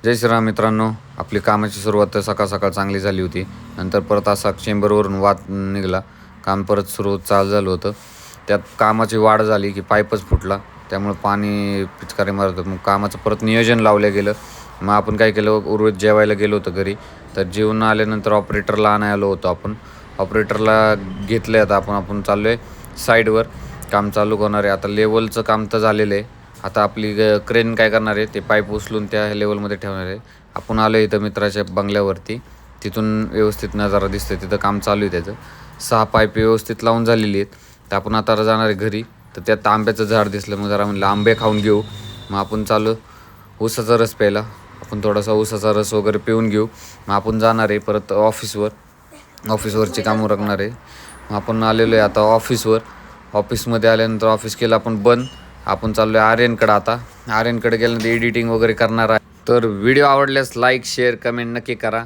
जय श्रीराम मित्रांनो. आपली कामाची सुरुवात तर सकाळ सकाळ चांगली झाली होती. नंतर परत असा चेंबरवरून वाद निघाला. काम परत चालू झालं होतं. त्यात कामाची वाढ झाली की पाईपच फुटला. त्यामुळे पाणी पिचकारी मारत होतं. मग कामाचं परत नियोजन लावलं गेलं. मग आपण काय केलं, उर्वरित जेवायला गेलो होतो घरी. तर जेवून आल्यानंतर ऑपरेटरला आणायला आलो होतो आपण. ऑपरेटरला घेतलं आहे. आता आपण चाललो आहे साईडवर. काम चालू होणार आहे. आता लेवलचं काम तर झालेलं आहे. आता आपली क्रेन काय करणार आहे, ते पाईप उचलून त्या लेवलमध्ये ठेवणार आहे. आपण आलो इथं मित्राच्या बंगल्यावरती. तिथून व्यवस्थित नजारा दिसतोय. तिथं काम चालू आहे त्याचं. 6 पाईप व्यवस्थित लावून झालेली आहेत. तर आपण आता जाणार आहे घरी. तर त्यात आंब्याचं झाड दिसलं. मग जरा म्हणलं आंबे खाऊन घेऊ. मग आपण चालू ऊसाचा रस प्यायला. आपण थोडासा ऊसाचा रस वगैरे पिऊन घेऊ. मग आपण जाणार आहे परत ऑफिसवरची कामं उरकणार आहे. मग आपण आलेलो आहे आता ऑफिसवर. ऑफिसमध्ये आल्यानंतर ऑफिस केलं आपण बंद. आपण चाललो आहे आर्यनकडं. आता आर्यनकडे गेल्यानंतर एडिटिंग वगैरे करणार आहे. तर व्हिडिओ आवडल्यास लाईक शेअर कमेंट नक्की करा.